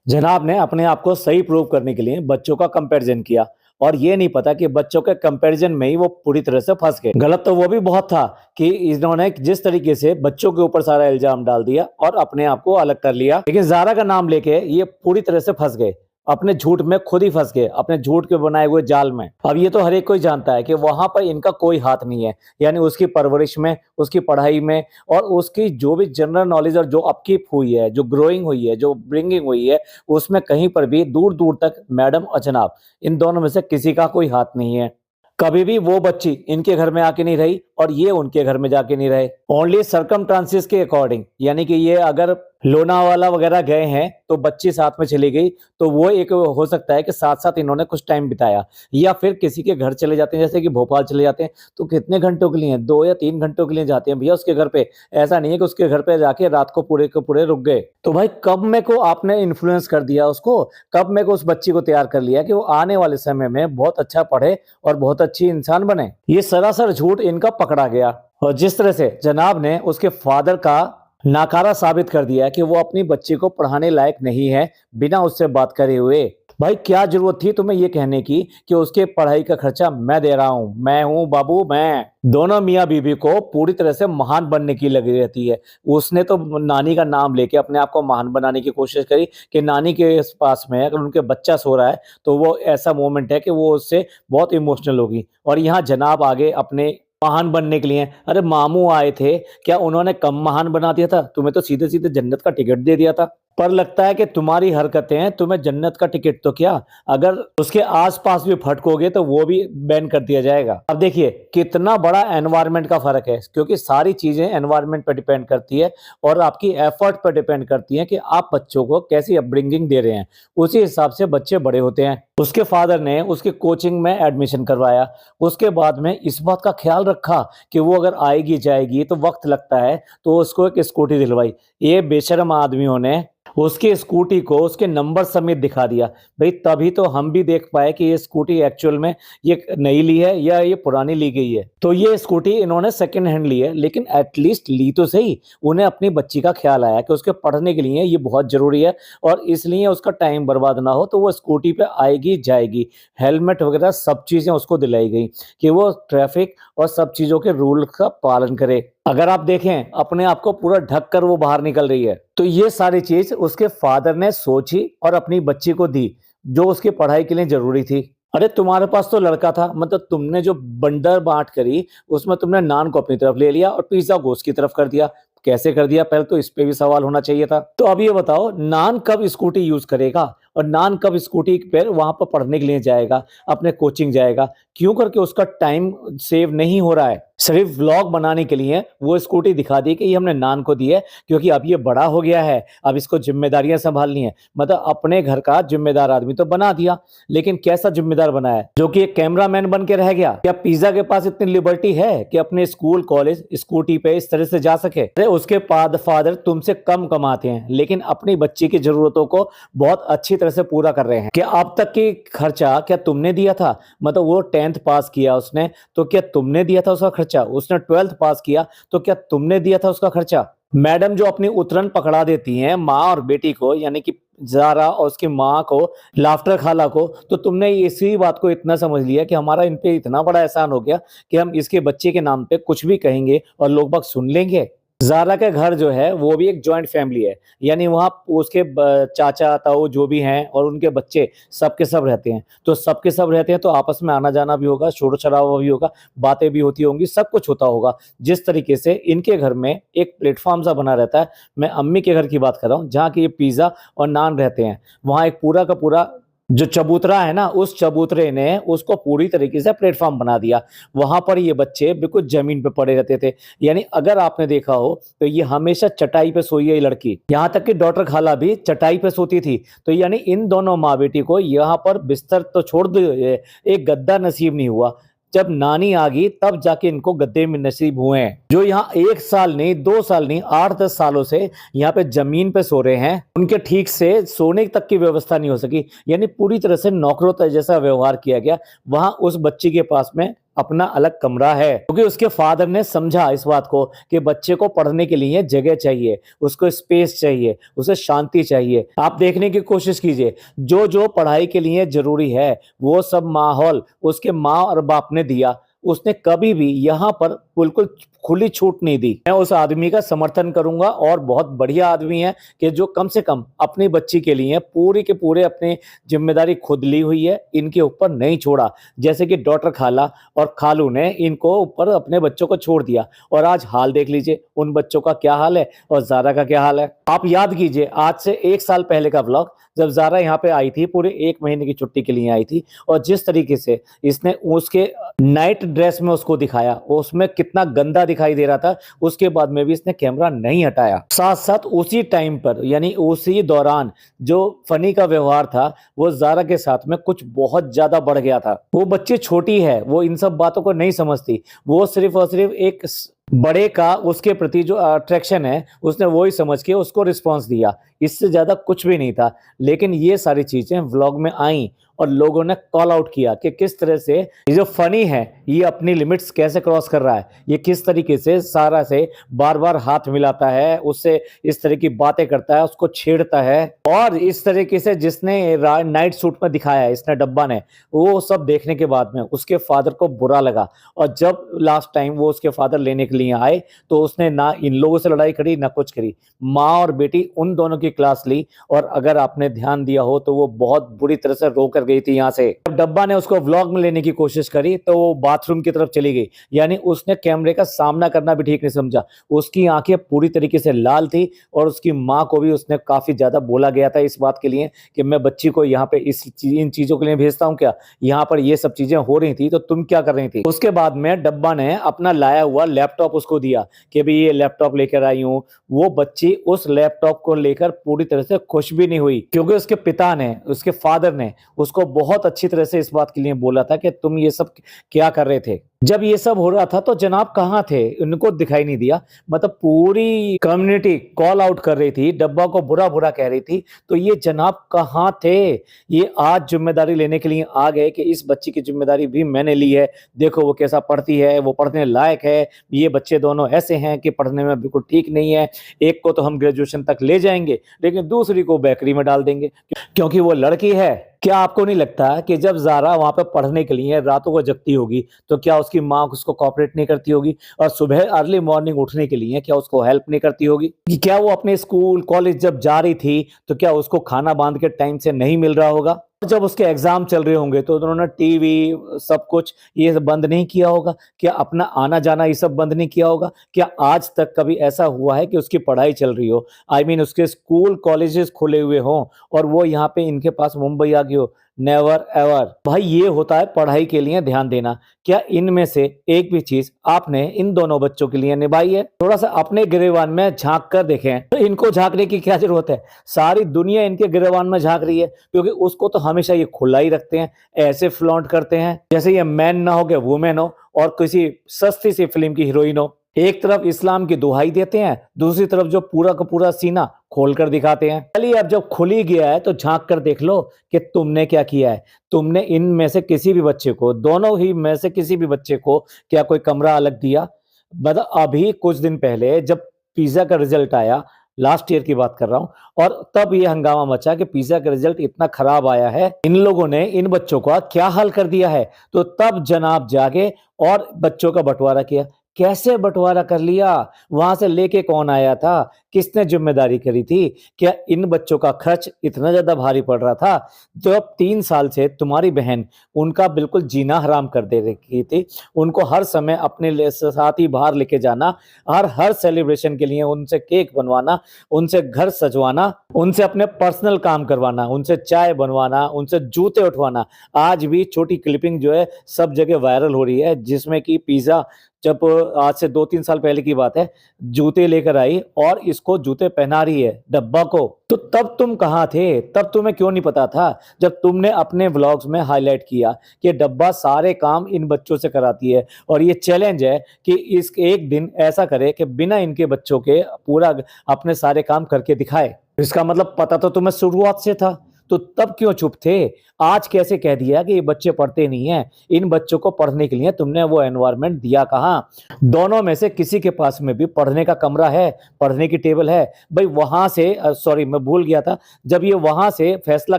जनाब ने अपने आप को सही प्रूव करने के लिए बच्चों का कंपैरिजन किया और ये नहीं पता कि बच्चों के कंपैरिजन में ही वो पूरी तरह से फंस गए। गलत तो वो भी बहुत था कि इन्होंने जिस तरीके से बच्चों के ऊपर सारा इल्जाम डाल दिया और अपने आप को अलग कर लिया, लेकिन जारा का नाम लेके ये पूरी तरह से फंस गए। अपने झूठ में खुद ही फंस गए, अपने झूठ के बनाए हुए जाल में। अब ये तो हर एक कोई जानता है कि वहां पर इनका कोई हाथ नहीं है, यानी उसकी परवरिश में, उसकी पढ़ाई में और उसकी जो भी जनरल नॉलेज और जो अपकीप हुई है, जो ग्रोइंग हुई है, जो ब्रिंगिंग हुई है, उसमें कहीं पर भी दूर दूर तक मैडम और जनाब इन दोनों में से किसी का कोई हाथ नहीं है। कभी भी वो बच्ची इनके घर में आके नहीं रही और ये उनके घर में जाके नहीं रहे। ओनली सरकमस्टांसेस के अकॉर्डिंग, यानी कि ये अगर लोनावाला वगैरह गए हैं तो बच्ची साथ में चली गई, तो वो एक हो सकता है कि साथ साथ इन्होंने कुछ टाइम बिताया, या फिर किसी के घर चले जाते हैं, जैसे कि भोपाल चले जाते हैं तो कितने घंटों के लिए, 2 या 3 घंटों के लिए जाते हैं भैया उसके घर पे। ऐसा नहीं है कि उसके घर पे जाके रात को पूरे के पूरे रुक गए। तो भाई कब में को आपने इन्फ्लुएंस कर दिया उसको, कब में को उस बच्ची को तैयार कर लिया कि वो आने वाले समय में बहुत अच्छा पढ़े और बहुत अच्छी इंसान बने। ये सरासर झूठ इनका पकड़ा गया। और जिस तरह से जनाब ने उसके फादर का नाकारा साबित कर दिया कि वो अपनी बच्ची को पढ़ाने लायक नहीं है बिना उससे बात करे हुए। भाई क्या जरूरत थी तुम्हें ये कहने की कि उसके पढ़ाई का खर्चा मैं दे रहा हूं, मैं हूं बाबू मैं। दोनों मियाँ बीबी को पूरी तरह से महान बनने की लगी रहती है। उसने तो नानी का नाम लेके अपने आप को महान बनाने की कोशिश करी कि नानी के पास में अगर उनके बच्चा सो रहा है तो वो ऐसा मोमेंट है कि वो उससे बहुत इमोशनल होगी। और यहाँ जनाब आगे अपने महान बनने के लिए, अरे मामू आए थे, क्या उन्होंने कम महान बना दिया था? तुम्हें तो सीधे सीधे जन्नत का टिकट दे दिया था। पर लगता है कि तुम्हारी हरकतें तुम्हें जन्नत का टिकट तो क्या, अगर उसके आसपास भी फटकोगे तो वो भी बैन कर दिया जाएगा। अब देखिए कितना बड़ा एनवायरनमेंट का फर्क है, क्योंकि सारी चीजें एनवायरनमेंट पर डिपेंड करती है और आपकी एफर्ट पर डिपेंड करती है कि आप बच्चों को कैसी अपब्रिंगिंग दे रहे हैं, उसी हिसाब से बच्चे बड़े होते हैं। उसके फादर ने उसके कोचिंग में एडमिशन करवाया, उसके बाद में इस बात का ख्याल रखा कि वो अगर आएगी जाएगी तो वक्त लगता है, तो उसको एक स्कूटी दिलवाई। ये बेशर्म आदमियों ने उसकी स्कूटी को उसके नंबर समेत दिखा दिया। भाई तभी तो हम भी देख पाए कि ये स्कूटी एक्चुअल में ये नई ली है या ये पुरानी ली गई है। तो ये स्कूटी इन्होंने सेकंड हैंड ली है, लेकिन एटलीस्ट ली तो सही। उन्हें अपनी बच्ची का ख्याल आया कि उसके पढ़ने के लिए ये बहुत जरूरी है और इसलिए उसका टाइम बर्बाद ना हो, तो वो स्कूटी पे आएगी जाएगी। हेलमेट वगैरह सब चीजें उसको दिलाई गई कि वो ट्रैफिक और सब चीजों के रूल का पालन करे। अगर आप देखें अपने आप को पूरा ढक कर वो बाहर निकल रही है। तो ये सारी चीज उसके फादर ने सोची और अपनी बच्ची को दी, जो उसकी पढ़ाई के लिए जरूरी थी। अरे तुम्हारे पास तो लड़का था, मतलब तुमने जो बंडर बांट करी उसमें तुमने नान को अपनी तरफ ले लिया और पिज्जा को उसकी तरफ कर दिया। कैसे कर दिया, पहले तो इस पे भी सवाल होना चाहिए था। तो अब ये बताओ, नान कब स्कूटी यूज करेगा और नान कब स्कूटी पर वहां पर पढ़ने के लिए जाएगा, अपने कोचिंग जाएगा? क्यों करके उसका टाइम सेव नहीं हो रहा है। सिर्फ व्लॉग बनाने के लिए वो स्कूटी दिखा दी कि ये हमने नान को दी है, क्योंकि अब ये बड़ा हो गया है, अब इसको जिम्मेदारियां संभालनी है। मतलब अपने घर का जिम्मेदार आदमी तो बना दिया, लेकिन कैसा जिम्मेदार बनाया, जो कि एक कैमरामैन बन के रह गया? क्या पिज्जा के पास इतनी लिबर्टी है कि अपने स्कूल कॉलेज स्कूटी पे इस तरह से जा सके? अरे उसके फादर तुमसे कम कमाते हैं, लेकिन अपनी बच्ची की जरूरतों को बहुत अच्छी तरह से पूरा कर रहे हैं। क्या अब तक की खर्चा क्या तुमने दिया था? मतलब वो 10th पास किया उसने, तो क्या तुमने दिया था उसका खर्चा? उसने 12th पास किया, तो क्या तुमने दिया था उसका खर्चा? मैडम जो अपनी उतरन पकड़ा देती हैं माँ और बेटी को, यानी कि जारा और उसकी माँ को, लाफ्टर खाला को, तो तुमने इसी बात को इतना समझ लिया कि हमारा इन पे इतना बड़ा एहसान हो गया कि हम इसके बच्चे के नाम पे कुछ भी कहेंगे और लोग बाग सुन लेंगे। ज़ारा का घर जो है वो भी एक जॉइंट फैमिली है, यानी वहाँ उसके चाचा ताऊ जो भी हैं और उनके बच्चे सबके सब रहते हैं। तो सबके सब रहते हैं तो आपस में आना जाना भी होगा, शोर शराबा भी होगा, बातें भी होती होंगी, सब कुछ होता होगा। जिस तरीके से इनके घर में एक प्लेटफॉर्म सा बना रहता है, मैं अम्मी के घर की बात कर रहा हूँ जहाँ की ये पिज़्ज़ा और नान रहते हैं, वहाँ एक पूरा का पूरा जो चबूतरा है ना, उस चबूतरे ने उसको पूरी तरीके से प्लेटफॉर्म बना दिया। वहां पर ये बच्चे बिल्कुल जमीन पे पड़े रहते थे, यानी अगर आपने देखा हो तो ये हमेशा चटाई पे सोई है ये लड़की। यहाँ तक कि डॉक्टर खाला भी चटाई पे सोती थी। तो यानी इन दोनों माँ बेटी को यहाँ पर बिस्तर तो छोड़ दो, एक गद्दा नसीब नहीं हुआ। जब नानी आ गई तब जाके इनको गद्दे में नसीब हुए हैं। जो यहाँ 1 साल नहीं, 2 साल नहीं, 8-10 सालों से यहाँ पे जमीन पे सो रहे हैं, उनके ठीक से सोने तक की व्यवस्था नहीं हो सकी, यानी पूरी तरह से नौकरों जैसा व्यवहार किया गया। वहां उस बच्ची के पास में अपना अलग कमरा है, क्योंकि उसके फादर ने समझा इस बात को कि बच्चे को पढ़ने के लिए जगह चाहिए, उसको स्पेस चाहिए, उसे शांति चाहिए। आप देखने की कोशिश कीजिए, जो जो पढ़ाई के लिए जरूरी है वो सब माहौल उसके माँ और बाप ने दिया। उसने कभी भी यहाँ पर बिल्कुल खुली छूट नहीं दी। मैं उस आदमी का समर्थन करूंगा और बहुत बढ़िया आदमी है कि जो कम से कम अपनी बच्ची के लिए पूरी के पूरे अपनी जिम्मेदारी खुद ली हुई है, इनके ऊपर नहीं छोड़ा। जैसे कि डॉक्टर खाला और खालू ने इनको ऊपर अपने बच्चों को छोड़ दिया, और आज हाल देख लीजिए उन बच्चों का क्या हाल है और जारा का क्या हाल है। आप याद कीजिए आज से 1 साल पहले का व्लॉग, जब जारा यहाँ पे आई थी, पूरे 1 महीने की छुट्टी के लिए आई थी, और जिस तरीके से इसने उसके नाइट ड्रेस में उसको दिखाया, उसमें कितना गंदा दिखाई दे रहा था, उसके बाद में भी इसने कैमरा नहीं हटाया। साथ साथ उसी टाइम पर यानी उसी दौरान जो फनी का व्यवहार था वो जारा के साथ में कुछ बहुत ज्यादा बढ़ गया था। वो बच्ची छोटी है, वो इन सब बातों को नहीं समझती, वो सिर्फ और सिर्फ एक बड़े का उसके प्रति जो अट्रैक्शन है उसने वही समझ के उसको रिस्पांस दिया, इससे ज्यादा कुछ भी नहीं था। लेकिन ये सारी चीजें व्लॉग में आई और लोगों ने कॉल आउट किया कि किस तरह से ये जो फनी है ये अपनी लिमिट्स कैसे क्रॉस कर रहा है, ये किस तरीके से सारा से बार बार हाथ मिलाता है, उससे इस तरह की बातें करता है, उसको छेड़ता है, और इस तरीके से जिसने नाइट सूट में दिखाया इसने डब्बा ने, वो सब देखने के बाद में उसके फादर को बुरा लगा। और जब लास्ट टाइम वो उसके फादर लेने के लिए आए तो उसने ना इन लोगों से लड़ाई करी ना कुछ करी, माँ और बेटी उन दोनों की क्लास ली। और अगर आपने ध्यान दिया हो तो वो बहुत बुरी तरह से रो कर गई थी यहाँ से। जब डब्बा ने उसको व्लॉग में लेने की कोशिश करी तो वो बाथरूम की तरफ चली गई, यानी उसने कैमरे का सामना करना भी ठीक नहीं समझा। उसकी आंखें पूरी तरीके से लाल थी और उसकी माँ को भी उसने काफी ज्यादा बोला गया था इस बात के लिए कि मैं बच्ची को यहाँ पे इन चीजों के लिए भेजता हूँ क्या, यहाँ पर ये सब चीजें हो रही थी तो तुम क्या कर रही थी। उसके बाद में डब्बा ने अपना लाया हुआ लैपटॉप उसको दिया कि भाई ये लैपटॉप लेकर आई हूँ। वो बच्ची उस लैपटॉप को लेकर पूरी तरह से खुश भी नहीं हुई, क्योंकि उसके पिता ने, उसके फादर ने उसको बहुत अच्छी तरह से इस बात के लिए बोला था कि तुम ये सब क्या कर रहे थे। जब ये सब हो रहा था तो जनाब कहाँ थे, उनको दिखाई नहीं दिया। मतलब पूरी कम्युनिटी कॉल आउट कर रही थी, डब्बा को बुरा बुरा कह रही थी, तो ये जनाब कहाँ थे। ये आज जिम्मेदारी लेने के लिए आ गए कि इस बच्ची की जिम्मेदारी भी मैंने ली है, देखो वो कैसा पढ़ती है, वो पढ़ने लायक है, ये बच्चे दोनों ऐसे हैं कि पढ़ने में बिल्कुल ठीक नहीं है। एक को तो हम ग्रेजुएशन तक ले जाएंगे लेकिन दूसरी को बेकरी में डाल देंगे क्योंकि वो लड़की है। क्या आपको नहीं लगता कि जब जारा वहां पर पढ़ने के लिए रातों को जगती होगी तो क्या उसकी माँ उसको कॉपरेट नहीं करती होगी, और सुबह अर्ली मॉर्निंग उठने के लिए क्या उसको हेल्प नहीं करती होगी। कि क्या वो अपने स्कूल कॉलेज जब जा रही थी तो क्या उसको खाना बांध के टाइम से नहीं मिल रहा होगा। जब उसके एग्जाम चल रहे होंगे तो उन्होंने टीवी सब कुछ ये सब बंद नहीं किया होगा, क्या अपना आना जाना ये सब बंद नहीं किया होगा। क्या आज तक कभी ऐसा हुआ है कि उसकी पढ़ाई चल रही हो, आई मीन उसके स्कूल कॉलेजेस खुले हुए हों और वो यहाँ पे इनके पास मुंबई आ गई हो। Never ever. भाई ये होता है पढ़ाई के लिए ध्यान देना। क्या इनमें से एक भी चीज आपने इन दोनों बच्चों के लिए निभाई है। थोड़ा सा अपने गिरेबान में झांक कर देखें। तो इनको झांकने की क्या जरूरत है, सारी दुनिया इनके गिरेबान में झांक रही है, क्योंकि उसको तो हमेशा ये खुला ही रखते हैं, ऐसे फ्लॉन्ट करते हैं जैसे ये मैन ना हो के वुमेन हो और किसी सस्ती सी फिल्म की हीरोइन हो। एक तरफ इस्लाम की दुहाई देते हैं, दूसरी तरफ जो पूरा का पूरा सीना खोल कर दिखाते हैं। चलिए अब जब खुल ही गया है तो झांक कर देख लो कि तुमने क्या किया है। तुमने इनमें से किसी भी बच्चे को, दोनों ही में से किसी भी बच्चे को क्या कोई कमरा अलग दिया। मतलब अभी कुछ दिन पहले जब पिज्जा का रिजल्ट आया, लास्ट ईयर की बात कर रहा हूं, और तब ये हंगामा मचा कि पिज्जा का रिजल्ट इतना खराब आया है, इन लोगों ने इन बच्चों का क्या हाल कर दिया है। तो तब जनाब जागे और बच्चों का बंटवारा किया। कैसे बंटवारा कर लिया, वहां से लेके कौन आया था, किसने जिम्मेदारी करी थी। क्या इन बच्चों का खर्च इतना ज्यादा भारी पड़ रहा था। जो अब 3 साल से तुम्हारी बहन उनका बिल्कुल जीना हराम कर दे रही थी, उनको हर समय अपने साथ ही बाहर लेके जाना, हर सेलिब्रेशन के लिए उनसे केक बनवाना, उनसे घर सजवाना, उनसे अपने पर्सनल काम करवाना, उनसे चाय बनवाना, उनसे जूते उठवाना। आज भी छोटी क्लिपिंग जो है सब जगह वायरल हो रही है, जिसमें कि पिज्जा जब आज से 2-3 साल पहले की बात है, जूते लेकर आई और इसको जूते पहना रही है डब्बा को। तो तब तुम कहाँ थे, तब तुम्हें क्यों नहीं पता था जब तुमने अपने व्लॉग्स में हाईलाइट किया कि डब्बा सारे काम इन बच्चों से कराती है, और ये चैलेंज है कि इस एक दिन ऐसा करे कि बिना इनके बच्चों के पूरा अपने सारे काम करके दिखाए। इसका मतलब पता तो तुम्हें शुरुआत से था। तो तब क्यों चुप थे? आज कैसे कह दिया कि ये बच्चे पढ़ते नहीं हैं? इन बच्चों को पढ़ने के लिए तुमने वो एनवायरनमेंट दिया कहाँ? दोनों में से किसी के पास में भी पढ़ने का कमरा है, पढ़ने की टेबल है। भाई वहां से सॉरी मैं भूल गया था, जब ये वहां से फैसला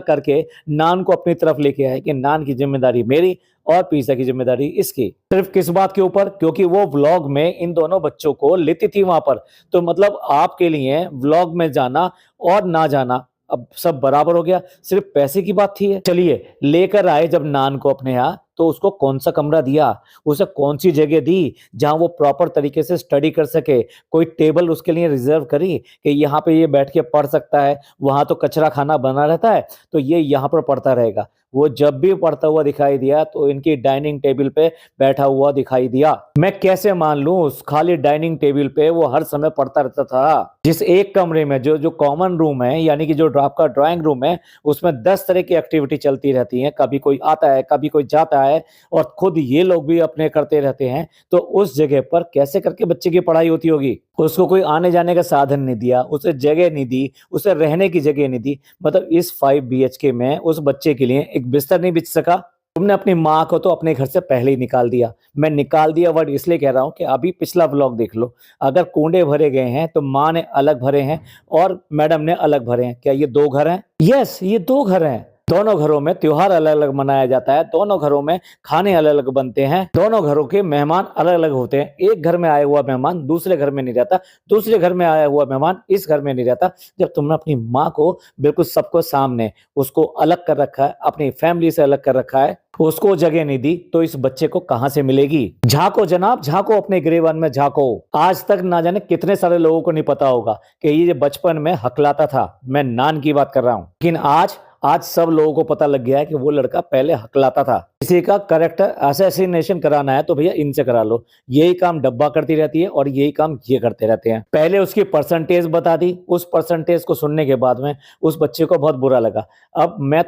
करके नान को अपनी तरफ लेके आए कि नान की जिम्मेदारी मेरी और पिज़्ज़ा की जिम्मेदारी इसकी। सिर्फ किस बात के ऊपर? क्योंकि वो व्लॉग में इन दोनों बच्चों को लेती थी वहां पर। तो मतलब आपके लिए व्लॉग में जाना और ना जाना अब सब बराबर हो गया, सिर्फ पैसे की बात थी। चलिए लेकर आए जब नान को अपने यहाँ, तो उसको कौन सा कमरा दिया, उसे कौन सी जगह दी जहां वो प्रॉपर तरीके से स्टडी कर सके? कोई टेबल उसके लिए रिजर्व करी कि यहाँ पे ये बैठ के पढ़ सकता है, वहां तो कचरा खाना बना रहता है तो ये यहाँ पर पढ़ता रहेगा। वो जब भी पढ़ता हुआ दिखाई दिया तो इनकी डाइनिंग टेबल पे बैठा हुआ दिखाई दिया। मैं कैसे मान लूं उस खाली डाइनिंग टेबल पे वो हर समय पढ़ता रहता था? जिस एक कमरे में जो जो कॉमन रूम है, यानी कि जो आपका ड्राइंग रूम है, उसमें 10 तरह की एक्टिविटी चलती रहती है। कभी कोई आता है, कभी कोई जाता है और खुद ये लोग भी अपने करते रहते हैं। तो उस जगह पर कैसे करके बच्चे की पढ़ाई होती होगी? उसको कोई आने जाने का साधन नहीं दिया, उसे जगह नहीं दी, उसे रहने की जगह नहीं दी। मतलब इस 5 बीएचके में उस बच्चे के लिए एक बिस्तर नहीं बिछ सका। तुमने अपनी माँ को तो अपने घर से पहले ही निकाल दिया। मैं निकाल दिया वर्ड इसलिए कह रहा हूँ कि अभी पिछला व्लॉग देख लो। अगर कुंडे भरे गए हैं तो माँ ने अलग भरे हैं और मैडम ने अलग भरे हैं। क्या ये 2 घर हैं? यस, ये 2 घर हैं। दोनों घरों में त्योहार अलग-अलग मनाया जाता है, दोनों घरों में खाने अलग-अलग बनते हैं, दोनों घरों के मेहमान अलग-अलग होते हैं। एक घर में आया हुआ मेहमान दूसरे घर में नहीं रहता, दूसरे घर में आया हुआ मेहमान इस घर में नहीं रहता। जब तुमने अपनी माँ को बिल्कुल सबको सामने उसको अलग कर रखा है, अपनी फैमिली से अलग कर रखा है, उसको जगह नहीं दी, तो इस बच्चे को कहां से मिलेगी? झांको जनाब, झांको अपने गिरेबान में झांको। आज तक ना जाने कितने सारे लोगों को नहीं पता होगा कि ये बचपन में हकलाता था। मैं नान की बात कर रहा हूं, लेकिन आज सब लोगों को पता लग गया है कि वो लड़का पहले हकलाता था। किसी का कैरेक्टर असैसिनेशन कराना है तो भैया इनसे करा लो। यही काम डब्बा करती रहती है और यही काम ये करते रहते हैं। पहले उसकी परसेंटेज बता दी, उस परसेंटेज को सुनने के बाद में उस बच्चे को बहुत बुरा लगा। अब मैं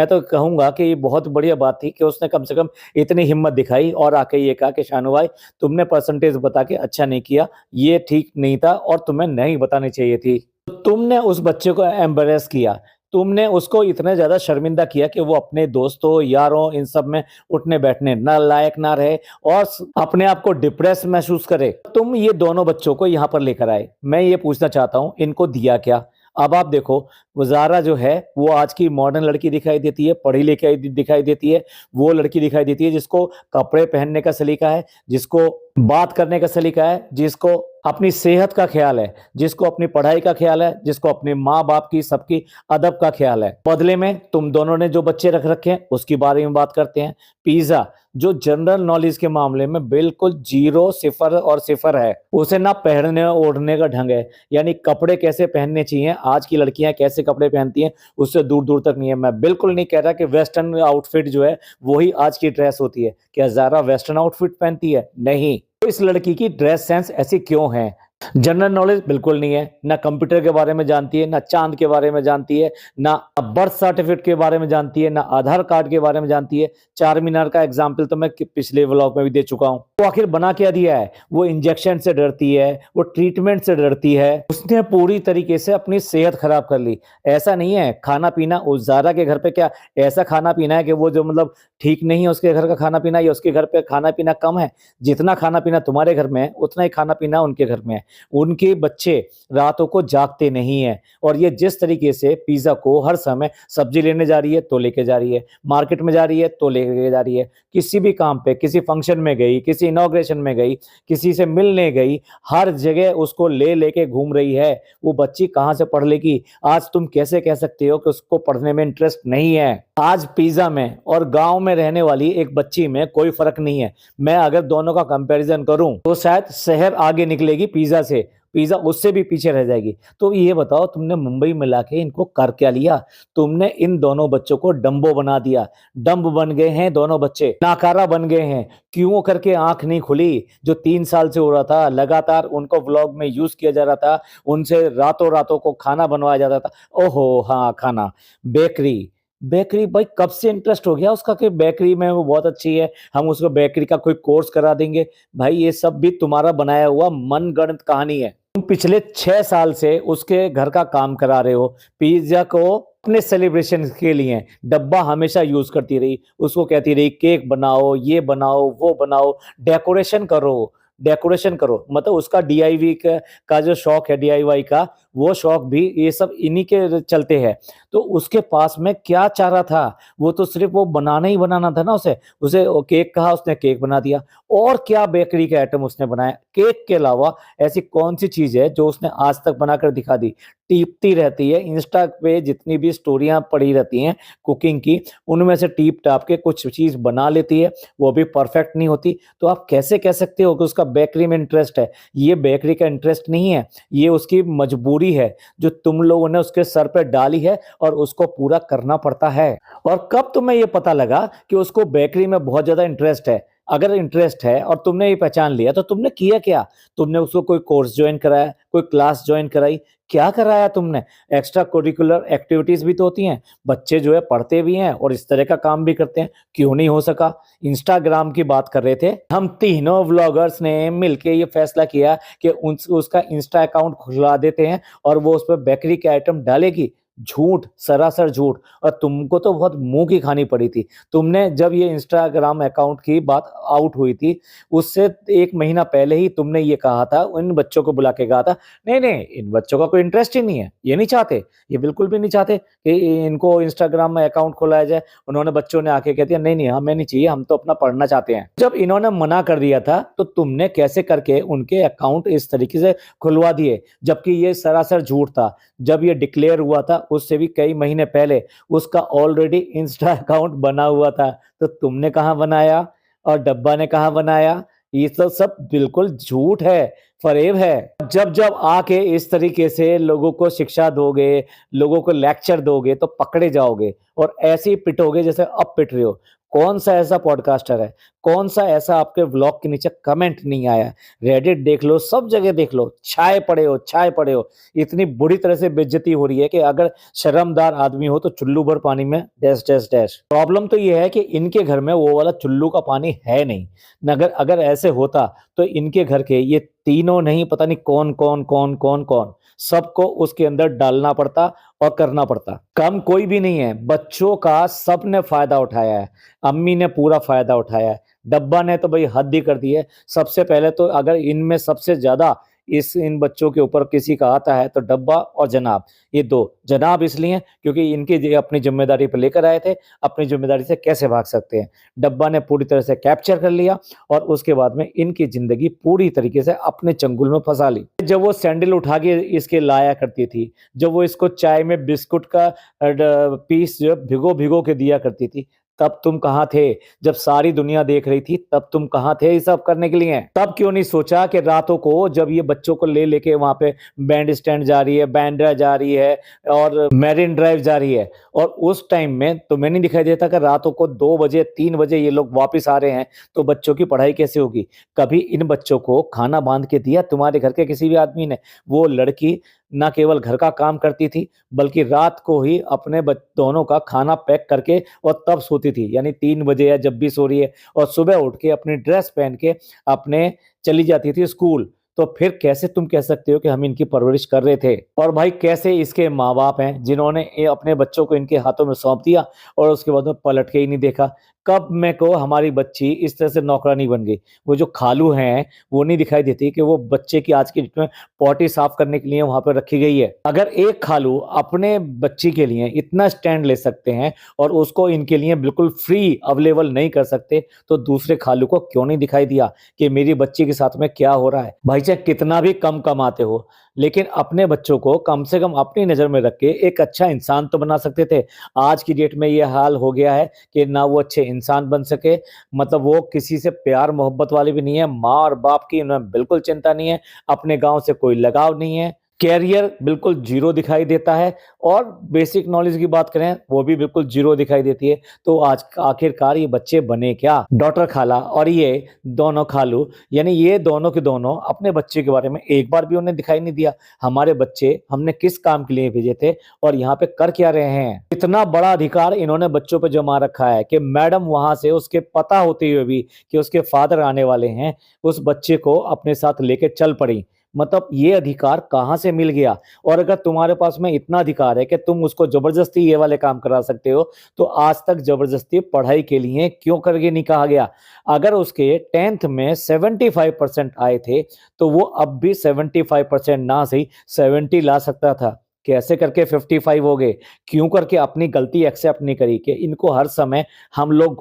तो कहूंगा कि ये बहुत बढ़िया बात थी कि उसने कम से कम इतनी हिम्मत दिखाई और आके ये कहा कि शानू भाई तुमने परसेंटेज बता के अच्छा नहीं किया, ये ठीक नहीं था और तुम्हें नहीं बतानी चाहिए थी। तो तुमने उस बच्चे को एम्बेरेस किया, तुमने उसको इतना ज्यादा शर्मिंदा किया कि वो अपने दोस्तों यारों इन सब में उठने बैठने न लायक ना रहे और अपने आप को डिप्रेस महसूस करे। तुम ये दोनों बच्चों को यहाँ पर लेकर आए। मैं ये पूछना चाहता हूँ इनको दिया क्या? अब आप देखो, वो ज़ारा जो है वो आज की मॉडर्न लड़की दिखाई देती है, पढ़ी लिखी दिखाई देती है। वो लड़की दिखाई देती है जिसको कपड़े पहनने का सलीका है, जिसको बात करने का सलीका है, जिसको अपनी सेहत का ख्याल है, जिसको अपनी पढ़ाई का ख्याल है, जिसको अपने माँ बाप की सबकी अदब का ख्याल है। बदले में तुम दोनों ने जो बच्चे रख रखे हैं उसके बारे में बात करते हैं। पिज़्ज़ा जो जनरल नॉलेज के मामले में बिल्कुल 0 0 और 0 है। उसे ना पहनने ओढ़ने का ढंग है, यानी कपड़े कैसे पहनने चाहिए, आज की लड़कियां कैसे कपड़े पहनती हैं उससे दूर दूर तक नहीं है। मैं बिल्कुल नहीं कह रहा कि वेस्टर्न आउटफिट जो है वही आज की ड्रेस होती है। क्या ज़ारा वेस्टर्न आउटफिट पहनती है? नहीं। तो इस लड़की की ड्रेस सेंस ऐसी क्यों है? जनरल नॉलेज बिल्कुल नहीं है, ना कंप्यूटर के बारे में जानती है, ना चांद के बारे में जानती है, ना बर्थ सर्टिफिकेट के बारे में जानती है, ना आधार कार्ड के बारे में जानती है। चार मीनार का एग्जाम्पल तो मैं पिछले व्लॉग में भी दे चुका हूं। तो आखिर बना क्या दिया है? वो इंजेक्शन से डरती है, वो ट्रीटमेंट से डरती है। उसने पूरी तरीके से अपनी सेहत खराब कर ली। ऐसा नहीं है खाना पीना उस ज़ारा के घर पे क्या ऐसा खाना पीना है कि वो जो मतलब ठीक नहीं है उसके घर का खाना पीना, या उसके घर पे खाना पीना कम है? जितना खाना पीना तुम्हारे घर में है उतना ही खाना पीना उनके घर में है। उनके बच्चे रातों को जागते नहीं है और ये जिस तरीके से पिज़्ज़ा को हर समय सब्जी लेने जा रही है तो लेके जा रही है, मार्केट में जा रही है तो लेके जा रही है, किसी भी काम पे, किसी फंक्शन में गई, किसी इनॉग्रेशन में गई, किसी से मिलने गई, हर जगह उसको ले लेके घूम रही है। वो बच्ची कहाँ से पढ़ लेगी? आज तुम कैसे कह सकते हो कि उसको पढ़ने में इंटरेस्ट नहीं है? आज पिज़्ज़ा में और गांव में रहने वाली एक बच्ची में कोई फर्क नहीं है। मैं अगर दोनों का कंपैरिजन करूं तो शायद शहर आगे निकलेगी पिज़्ज़ा से, पिज़्ज़ा उससे भी पीछे रह जाएगी। तो ये बताओ तुमने मुंबई में लाके इनको कर क्या लिया? तुमने इन दोनों बच्चों को डम्बो बना दिया। डम्ब बन गए हैं दोनों बच्चे, नाकारा बन गए हैं। क्यों करके आंख नहीं खुली? जो 3 साल से हो रहा था, लगातार उनको व्लॉग में यूज किया जा रहा था, उनसे रातों रातों को खाना बनवाया जाता था। ओहो हाँ, खाना, बेकरी, बेकरी भाई कब से इंटरेस्ट हो गया उसका कि बेकरी में वो बहुत अच्छी है, हम उसको बेकरी का कोई कोर्स करा देंगे। भाई ये सब भी तुम्हारा बनाया हुआ मनगढ़ंत कहानी है। तुम पिछले 6 साल से उसके घर का काम करा रहे हो। पिज़्ज़ा को अपने सेलिब्रेशन के लिए डब्बा हमेशा यूज करती रही, उसको कहती रही केक बनाओ, ये बनाओ, वो बनाओ, डेकोरेशन करो, डेकोरेशन करो। मतलब उसका डीआईवी का जो शौक है, डीआईवाई का, वो शौक भी ये सब इन्हीं के चलते है। तो उसके पास में क्या चाह रहा था, वो तो सिर्फ वो बनाना ही बनाना था ना उसे। उसे वो केक कहा, उसने केक बना दिया। और क्या बेकरी के आइटम उसने बनाया, केक के अलावा ऐसी कौन सी चीज है जो उसने आज तक बनाकर दिखा दी। टीपती रहती है इंस्टा पे, जितनी भी स्टोरियां पड़ी रहती हैं कुकिंग की, उनमें से टीप टाप के कुछ चीज बना लेती है, वो भी परफेक्ट नहीं होती। तो आप कैसे कह सकते हो कि उसका बेकरी में इंटरेस्ट है। ये बेकरी का इंटरेस्ट नहीं है, ये उसकी मजबूरी है जो तुम लोगों ने उसके सर पे डाली है और उसको पूरा करना पड़ता है। और कब तुम्हें ये पता लगा कि उसको बेकरी में बहुत ज्यादा इंटरेस्ट है। अगर इंटरेस्ट है और तुमने ये पहचान लिया तो तुमने किया क्या। तुमने उसको कोई कोर्स ज्वाइन कराया, कोई क्लास ज्वाइन कराई, क्या कराया तुमने। एक्स्ट्रा करिकुलर एक्टिविटीज भी तो होती हैं। बच्चे जो है पढ़ते भी हैं और इस तरह का काम भी करते हैं, क्यों नहीं हो सका। इंस्टाग्राम की बात कर रहे थे हम, तीनों व्लॉगर्स ने मिलके ये फैसला किया कि उसका इंस्टा अकाउंट खुलवा देते हैं और वो उस पर बेकरी के आइटम डालेगी। झूठ, सरासर झूठ। और तुमको तो बहुत मुंह की खानी पड़ी थी। तुमने जब ये इंस्टाग्राम अकाउंट की बात आउट हुई थी, उससे 1 महीना पहले ही तुमने ये कहा था, उन बच्चों को बुला के कहा था, नहीं नहीं इन बच्चों का कोई इंटरेस्ट ही नहीं है, ये नहीं चाहते, ये बिल्कुल भी नहीं चाहते कि इनको इंस्टाग्राम में अकाउंट खोलाया जाए। उन्होंने, बच्चों ने आके कह दिया नहीं नहीं हमें नहीं चाहिए, हम तो अपना पढ़ना चाहते हैं। जब इन्होंने मना कर दिया था तो तुमने कैसे करके उनके अकाउंट इस तरीके से खुलवा दिए, जबकि ये सरासर झूठ था। जब ये डिक्लेयर हुआ था उससे भी कई महीने पहले उसका ऑलरेडी इंस्टा अकाउंट बना हुआ था। तो तुमने कहाँ बनाया और डब्बा ने कहाँ बनाया। ये तो सब बिल्कुल झूठ है, फरेब है। जब जब आके इस तरीके से लोगों को शिक्षा दोगे, लोगों को लेक्चर दोगे तो पकड़े जाओगे और ऐसे ही पिटोगे जैसे अब पिट रहे हो। कौन सा ऐसा पॉडकास्टर है, कौन सा ऐसा आपके व्लॉग के नीचे कमेंट नहीं आया। रेडिट देख लो, सब जगह देख लो, छाए पड़े हो, छाए पड़े हो। इतनी बुरी तरह से बेइज्जती हो रही है कि अगर शर्मदार आदमी हो तो चुल्लू भर पानी में डैश डैश डैश। प्रॉब्लम तो ये है कि इनके घर में वो वाला चुल्लू का पानी है नहीं। अगर अगर ऐसे होता तो इनके घर के ये तीनों नहीं, पता नहीं कौन कौन कौन कौन कौन, सबको उसके अंदर डालना पड़ता और करना पड़ता। कम कोई भी नहीं है, बच्चों का सबने फायदा उठाया है। अम्मी ने पूरा फायदा उठाया है, डब्बा ने तो भाई हद ही कर दी है। सबसे पहले तो अगर इनमें सबसे ज्यादा इन बच्चों के ऊपर किसी का आता है तो डब्बा और जनाब। ये दो, जनाब इसलिए क्योंकि इनकी अपनी जिम्मेदारी पर लेकर आए थे, अपनी जिम्मेदारी से कैसे भाग सकते हैं। डब्बा ने पूरी तरह से कैप्चर कर लिया और उसके बाद में इनकी जिंदगी पूरी तरीके से अपने चंगुल में फंसा ली। जब वो सैंडल उठा के इसके लाया करती थी, जब वो इसको चाय में बिस्कुट का पीस जो भिगो भिगो के दिया करती थी, तब तुम कहाँ थे। जब सारी दुनिया देख रही थी तब तुम कहाँ थे ये सब करने के लिए। तब क्यों नहीं सोचा कि रातों को जब ये बच्चों को ले लेके वहां पे बैंड स्टैंड जा रही है, बैंड्रा जा रही है और मैरिन ड्राइव जा रही है, और उस टाइम में तुम्हें नहीं दिखाई देता कि रातों को 2 बजे 3 बजे ये लोग वापस आ रहे हैं, तो बच्चों की पढ़ाई कैसे होगी। कभी इन बच्चों को खाना बांध के दिया तुम्हारे घर के किसी भी आदमी ने। वो लड़की न केवल घर का काम करती थी बल्कि रात को ही अपने दोनों का खाना पैक करके और तब सोती थी, यानी 3 बजे या जब भी सो रही है, और सुबह उठ के अपनी ड्रेस पहन के अपने चली जाती थी स्कूल। तो फिर कैसे तुम कह सकते हो कि हम इनकी परवरिश कर रहे थे। और भाई कैसे इसके माँ बाप हैं जिन्होंने ये अपने बच्चों को इनके हाथों में सौंप दिया और उसके बाद में पलट के ही नहीं देखा। कब मैं को हमारी बच्ची इस तरह से नौकरानी बन गई। वो जो खालू हैं वो नहीं दिखाई देती कि वो बच्चे की आज की डेट में पॉटी साफ करने के लिए वहां पर रखी गई है। अगर एक खालू अपने बच्ची के लिए इतना स्टैंड ले सकते हैं और उसको इनके लिए बिल्कुल फ्री अवेलेबल नहीं कर सकते, तो दूसरे खालू को क्यों नहीं दिखाई दिया कि मेरी बच्ची के साथ में क्या हो रहा है। भाई चाहे कितना भी कम कमाते हो, लेकिन अपने बच्चों को कम से कम अपनी नजर में रख के एक अच्छा इंसान तो बना सकते थे। आज की डेट में ये हाल हो गया है कि ना वो अच्छे इंसान बन सके, मतलब वो किसी से प्यार मोहब्बत वाले भी नहीं है। माँ और बाप की उन्हें बिल्कुल चिंता नहीं है, अपने गांव से कोई लगाव नहीं है, कैरियर बिल्कुल जीरो दिखाई देता है, और बेसिक नॉलेज की बात करें वो भी बिल्कुल जीरो दिखाई देती है। तो आज आखिरकार ये बच्चे बने क्या। डॉक्टर खाला और ये दोनों खालू, यानी ये दोनों के दोनों अपने बच्चे के बारे में एक बार भी उन्हें दिखाई नहीं दिया। हमारे बच्चे हमने किस काम के लिए भेजे थे और यहाँ पे कर क्या रहे हैं। इतना बड़ा अधिकार इन्होंने बच्चों पे जमा रखा है कि मैडम वहां से उसके पता होते हुए भी कि उसके फादर आने वाले हैं, उस बच्चे को अपने साथ लेके चल पड़ी। मतलब ये अधिकार कहाँ से मिल गया? और अगर तुम्हारे पास में इतना अधिकार है कि तुम उसको ज़बरदस्ती ये वाले काम करा सकते हो, तो आज तक ज़बरदस्ती पढ़ाई के लिए क्यों करके नहीं कहा गया? अगर उसके 10th में 75% आए थे, तो वो अब भी 75% ना सही 70 ला सकता था। कैसे करके 55 हो गए? क्यों करके अपनी गलती एक्सेप्ट नहीं करी कि इनको हर समय हम लोग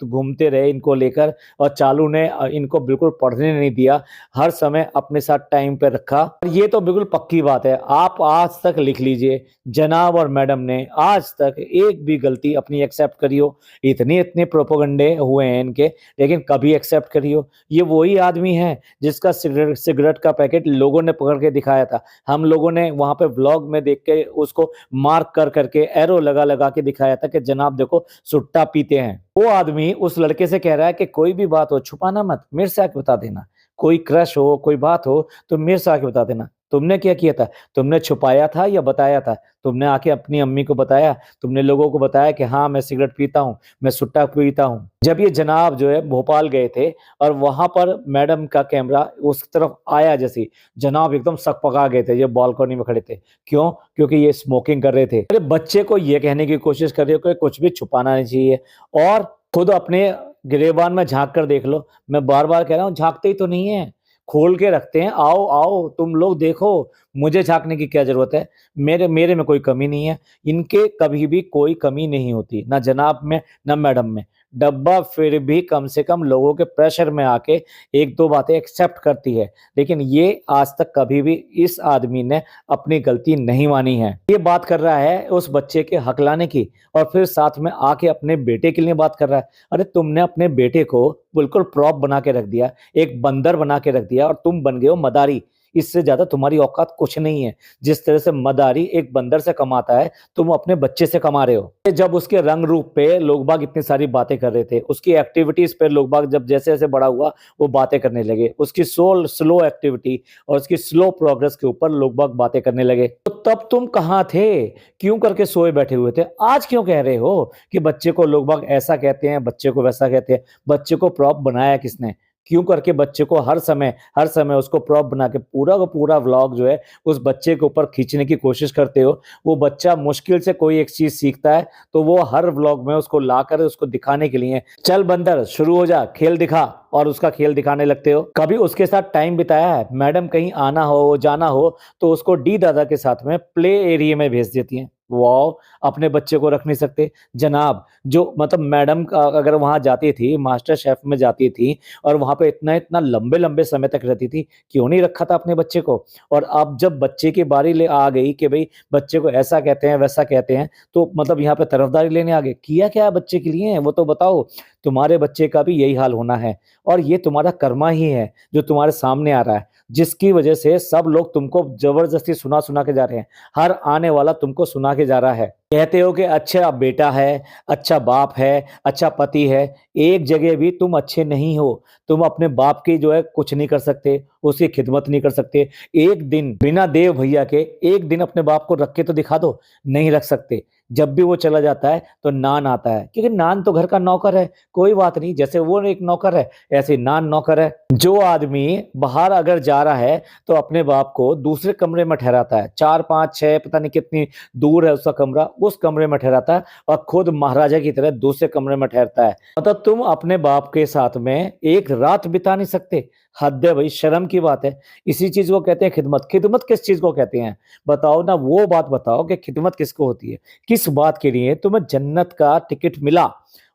घूमते रहे इनको लेकर, और चालू ने इनको बिल्कुल पढ़ने नहीं दिया, हर समय अपने साथ टाइम पे रखा। और ये तो बिल्कुल पक्की बात है, आप आज तक लिख लीजिए, जनाब और मैडम ने आज तक एक भी गलती अपनी एक्सेप्ट करी हो? इतने-इतने प्रोपेगेंडे हुए हैं इनके, लेकिन कभी एक्सेप्ट करी हो? ये वही आदमी है जिसका सिगरेट सिगरेट का पैकेट लोगों ने पकड़ के दिखाया था। हम लोगों ने वहाँ पे व्लॉग में देख के उसको मार्क कर करके एरो लगा-लगा के दिखाया था कि जनाब देखो सुट्टा पीते हैं। वो आदमी उस लड़के से कह रहा है कि कोई भी बात हो छुपाना मत, मेरे से आके बता देना। कोई क्रश हो, कोई बात हो तो मेरे से आके बता देना। तुमने क्या किया था? तुमने छुपाया था या बताया था? तुमने आके अपनी अम्मी को बताया? तुमने लोगों को बताया कि हाँ, मैं सिगरेट पीता हूँ, मैं सुट्टा पीता हूँ। जब ये जनाब जो है भोपाल गए थे और वहाँ पर मैडम का कैमरा उस तरफ आया जैसे ही, जनाब एकदम सकपका गए थे, ये बालकनी में खड़े थे। क्यों? क्योंकि ये स्मोकिंग कर रहे थे। अरे बच्चे को ये कहने की कोशिश कर रहे हो कि कुछ भी छुपाना नहीं चाहिए, और खुद अपने गिरेबान में झाँक कर देख लो। मैं बार-बार कह रहा हूँ, झाँकते ही तो नहीं हैं, खोल के रखते हैं। आओ, आओ तुम लोग देखो, मुझे झाँकने की क्या ज़रूरत है? मेरे मेरे में कोई कमी नहीं है। इनके कभी भी कोई कमी नहीं होती, ना जनाब में, ना मैडम में। डब्बा फिर भी कम से कम लोगों के प्रेशर में आके 1-2 बातें एक्सेप्ट करती है, लेकिन ये आज तक कभी भी इस आदमी ने अपनी गलती नहीं मानी है। ये बात कर रहा है उस बच्चे के हकलाने की, और फिर साथ में आके अपने बेटे के लिए बात कर रहा है। अरे तुमने अपने बेटे को बिल्कुल प्रॉप बना के रख दिया, एक बंदर बना के रख दिया, और तुम बन गए हो मदारी। इससे ज़्यादा तुम्हारी औकात कुछ नहीं है। जिस तरह से मदारी एक बंदर से कमाता है, तुम अपने बच्चे से कमा रहे हो। जब उसके रंग रूप पे लोग बाग इतनी सारी बातें कर रहे थे, उसकी एक्टिविटीज़ पे लोग बाग जब जैसे-जैसे बड़ा हुआ, वो बातें करने लगे। उसकी स्लो एक्टिविटी और उसकी स्लो प्रोग्रेस के ऊपर लोग बाग बातें करने लगे। तो तब तुम कहाँ थे? क्यों करके सोए बैठे हुए थे? आज क्यों कह रहे हो कि बच्चे को लोग बाग ऐसा कहते हैं, बच्चे को वैसा कहते हैं? बच्चे को प्रॉप बनाया किसने? क्यों करके बच्चे को हर समय उसको प्रॉप बना के पूरा का पूरा व्लॉग जो है उस बच्चे के ऊपर खींचने की कोशिश करते हो? वो बच्चा मुश्किल से कोई एक चीज़ सीखता है, तो वो हर व्लॉग में उसको लाकर उसको दिखाने के लिए, चल बंदर शुरू हो जा, खेल दिखा, और उसका खेल दिखाने लगते हो। कभी उसके साथ टाइम बिताया है? मैडम कहीं आना हो, जाना हो, तो उसको डी दादा के साथ में प्ले एरिया में भेज देती हैं। वाओ! अपने बच्चे को रख नहीं सकते। जनाब, जो मतलब मैडम अगर वहाँ जाती थी, मास्टर शेफ में जाती थी और वहाँ पे इतना-इतना लंबे-लंबे समय तक रहती थी, क्यों नहीं रखा था अपने बच्चे को? और अब जब बच्चे की बारी ले आ गई कि भई बच्चे को ऐसा कहते हैं, वैसा कहते हैं, तो मतलब यहाँ पे तरफदारी लेने आ गए। किया क्या है बच्चे के लिए? वो तो बताओ। तुम्हारे बच्चे का भी यही हाल होना है, और ये तुम्हारा कर्मा ही है, जो तुम्हारे सामने आ रहा है, जिसकी वजह से सब लोग तुमको ज़बरदस्ती सुना-सुना के जा रहे हैं। हर आने वाला तुमको सुना के जा रहा है। कहते हो कि अच्छा बेटा है, अच्छा बाप है, अच्छा पति है, एक जगह भी तुम अच्छे नहीं हो। तुम अपने बाप की जो है कुछ नहीं कर सकते, उसकी खिदमत नहीं कर सकते। एक दिन बिना देव भैया के एक दिन अपने बाप को रख के तो दिखा दो, नहीं रख सकते। जब भी वो चला जाता है तो नान आता है, क्योंकि नान तो घर का नौकर है, कोई बात नहीं, जैसे वो एक नौकर है, ऐसे ही नान नौकर है। जो आदमी बाहर अगर जा रहा है, तो अपने बाप को दूसरे कमरे में ठहराता है, 4, 5, 6 पता नहीं कितनी दूर है उसका कमरा, उस कमरे में ठहराता है, और खुद महाराजा की तरह दूसरे कमरे में ठहरता है। मतलब तुम अपने बाप के साथ में एक रात बिता नहीं सकते? हद है भई, शर्म की बात है। इसी चीज़ को कहते हैं खिदमत। खिदमत किस चीज़ को कहते हैं? बताओ ना, वो बात बताओ कि खिदमत किसको होती है? किस बात के लिए तुम्हें जन्नत का टिकट मिला?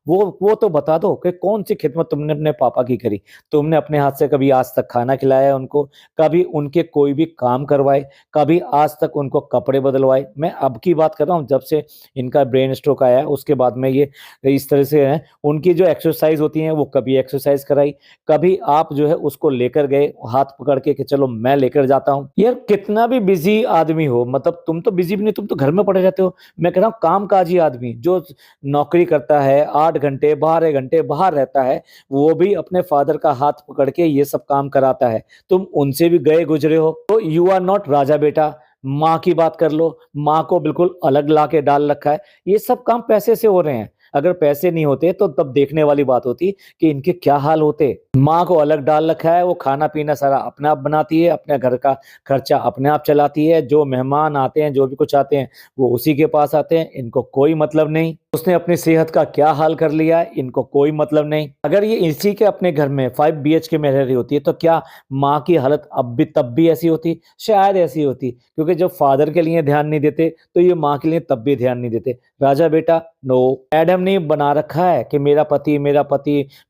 वो तो बता दो कि कौन-सी खिदमत तुमने अपने पापा की करी? तुमने अपने हाथ से कभी आज तक खाना खिलाया है उनको? कभी उनके कोई भी काम करवाए? कभी आज तक उनको कपड़े बदलवाए? मैं अब की बात कर रहा हूँ, जब से इनका ब्रेन स्ट्रोक आया है, उसके बाद में ये इस तरह से हैं। उनकी जो एक्सरसाइज़ होती हैं, वो कभी एक्सरसाइज़ कराई, कभी आप जो है उसको लेकर गए हाथ पकड़ के कि चलो मैं लेकर जाता हूँ। यार कितना भी बिज़ी आदमी हो, मतलब तुम तो बिज़ी भी नहीं, तुम तो घर में पड़े रहते हो। मैं कह रहा हूँ कामकाजी आदमी जो नौकरी करता है, 8 घंटे, 12 घंटे बाहर रहता है, वो भी अपने फादर का हाथ पकड़ के ये सब काम कराता है। तुम उनसे भी गए गुज़रे हो, तो यू आर नॉट राजा बेटा। माँ की बात कर लो, माँ को बिल्कुल अलग ला के डाल रखा है। ये सब काम पैसे से हो रहे हैं। अगर पैसे नहीं होते तो तब देखने वाली बात होती कि इनके क्या हाल होते। माँ को अलग डाल रखा है, वो खाना-पीना सारा अपने आप बनाती है, अपने घर का खर्चा अपने आप चलाती है, जो मेहमान आते हैं, जो भी कुछ आते हैं, वो उसी के पास आते हैं, इनको कोई मतलब नहीं। उसने अपनी सेहत का क्या हाल कर लिया है, इनको कोई मतलब नहीं। अगर ये इसी के अपने घर में 5 बीएचके में रह रही होती है, तो क्या माँ की हालत अब भी तब भी ऐसी होती? शायद ऐसी होती, क्योंकि जब फादर के लिए ध्यान नहीं देते, तो ये माँ के लिए तब भी ध्यान नहीं देते। राजा बेटा नो, एडम ने बना रखा है कि मेरा पति,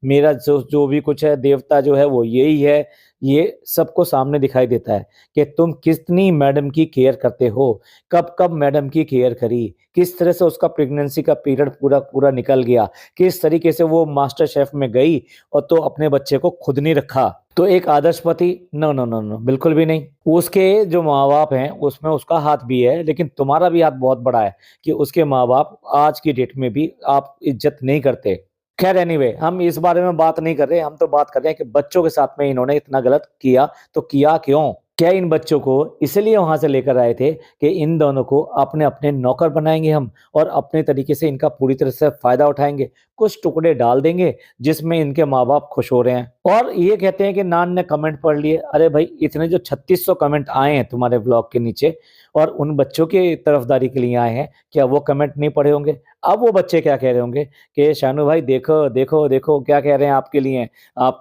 मेरा जो जो भी कुछ है, देवता जो है वो यही है। ये सबको सामने दिखाई देता है कि तुम कितनी मैडम की केयर करते हो, कब-कब मैडम की केयर करी, किस तरह से उसका प्रेगनेंसी का पीरियड पूरा निकल गया, किस तरीके से वो मास्टर शेफ में गई और तो अपने बच्चे को खुद नहीं रखा। तो एक आदर्श पति नो, नो, नो, नो, बिल्कुल भी नहीं। उसके जो माँ-बाप हैं, उसमें उसका हाथ भी है, लेकिन तुम्हारा भी हाथ बहुत बड़ा है कि उसके माँ-बाप आज की डेट में भी आप इज़्ज़त नहीं करते। खैर एनीवे, हम इस बारे में बात नहीं कर रहे, हम तो बात कर रहे हैं कि बच्चों के साथ में इन्होंने इतना गलत किया, तो किया क्यों? क्या इन बच्चों को इसलिए वहाँ से लेकर आए थे कि इन दोनों को अपने-अपने नौकर बनाएँगे हम और अपने तरीके से इनका पूरी तरह से फ़ायदा उठाएँगे। कुछ टुकड़े डाल देंगे जिसमें इनके माँ-बाप खुश हो रहे हैं और ये कहते हैं कि नान ने कमेंट पढ़ लिए। अरे भाई, इतने जो 3600 कमेंट आए हैं तुम्हारे ब्लॉग के नीचे और उन बच्चों की तरफदारी के लिए आए हैं, क्या वो कमेंट नहीं पढ़े होंगे? अब वो बच्चे क्या कह रहे होंगे कि शानू भाई देखो, देखो, देखो क्या कह रहे हैं आपके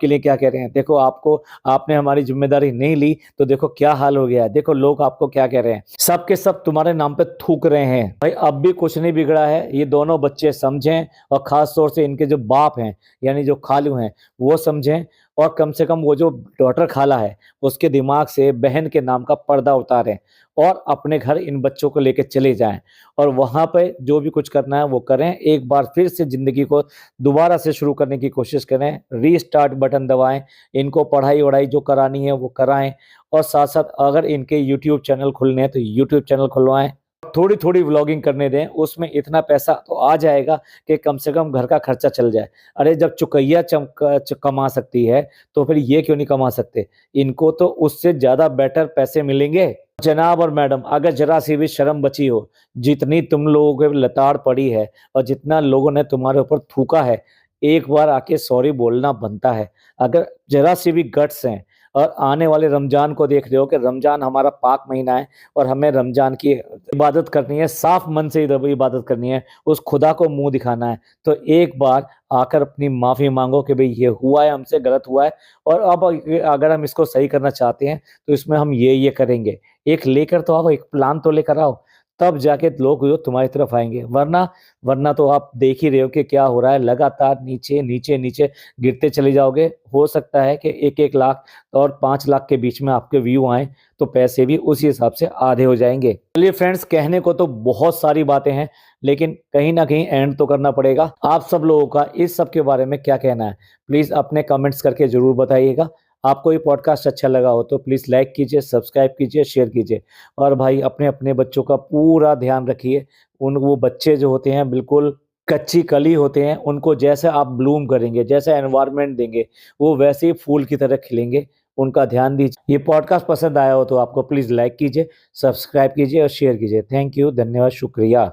लिए क्या कह रहे हैं? देखो आपने हमारी ज़िम्मेदारी नहीं ली, तो देखो क्या हाल हो गया है, देखो लोग आपको क्या कह रहे हैं। सब के सब तुम्हारे नाम पे थूक रहे हैं। भाई अब भी कुछ नहीं बिगड़ा है, ये दोनों बच्चे समझें और ख़ास तौर से इनके जो बाप हैं, यानी जो खालू हैं, वो समझें और कम से कम वो जो डॉटर खाला है, उसके दिमाग से बहन के नाम का पर्दा उतारें और अपने घर इन बच्चों को लेके चले जाएँ और वहाँ पे जो भी कुछ करना है वो करें। एक बार फिर से ज़िंदगी को दोबारा से शुरू करने की कोशिश करें, रीस्टार्ट बटन दबाएँ, इनको पढ़ाई-वढ़ाई जो करानी है वो कराएँ और साथ-साथ अगर इनके यूट्यूब चैनल खुलने हैं तो यूट्यूब चैनल खुलवाएँ। थोड़ी-थोड़ी व्लॉगिंग करने दें, उसमें इतना पैसा तो आ जाएगा कि कम से कम घर का खर्चा चल जाए। अरे जब चुकैया कमा सकती है, तो फिर ये क्यों नहीं कमा सकते? इनको तो उससे ज़्यादा बेटर पैसे मिलेंगे। जनाब और मैडम, अगर ज़रा-सी भी शर्म बची हो, जितनी तुम लोगों पे लताड़ पड़ी है और जितना लोगों ने तुम्हारे ऊपर थूका है, एक बार आके सॉरी बोलना बनता है। अगर ज़रा-सी भी गट्स हैं और आने वाले रमज़ान को देख रहे हो कि रमज़ान हमारा पाक महीना है और हमें रमज़ान की इबादत करनी है, साफ मन से इबादत करनी है, उस खुदा को मुँह दिखाना है, तो एक बार आकर अपनी माफ़ी माँगो कि भई ये हुआ है, हमसे गलत हुआ है और अब अगर हम इसको सही करना चाहते हैं, तो इसमें हम ये करेंगे। एक लेकर तो आओ, एक प्लान तो लेकर आओ, तब जाके लोग जो तुम्हारी तरफ आएँगे, वरना तो आप देख ही रहे हो कि क्या हो रहा है, लगातार नीचे, नीचे, नीचे गिरते चले जाओगे। हो सकता है कि 1-1 लाख और 5 लाख के बीच में आपके व्यू आएँ, तो पैसे भी उसी हिसाब से आधे हो जाएँगे। चलिए फ्रेंड्स, कहने को तो बहुत सारी बातें हैं, लेकिन कहीं न कहीं एंड तो करना पड़ेगा। आप सब लोगों का इस सब के बारे में क्या कहना है? प्लीज़ अपने कमेंट्स करके ज़रूर बताइएगा। आपको ये पॉडकास्ट अच्छा लगा हो तो प्लीज़ लाइक कीजिए, सब्सक्राइब कीजिए, शेयर कीजिए और भाई अपने बच्चों का पूरा ध्यान रखिए। वो बच्चे जो होते हैं बिल्कुल कच्ची कली होते हैं, उनको जैसे आप ब्लूम करेंगे, जैसा एनवायरनमेंट देंगे, वो वैसे ही फूल की तरह खिलेंगे। उनका ध्यान दीजिए। ये पॉडकास्ट पसंद आया हो तो आपको प्लीज़ लाइक कीजिए, सब्सक्राइब कीजिए और शेयर कीजिए। थैंक यू, धन्यवाद, शुक्रिया।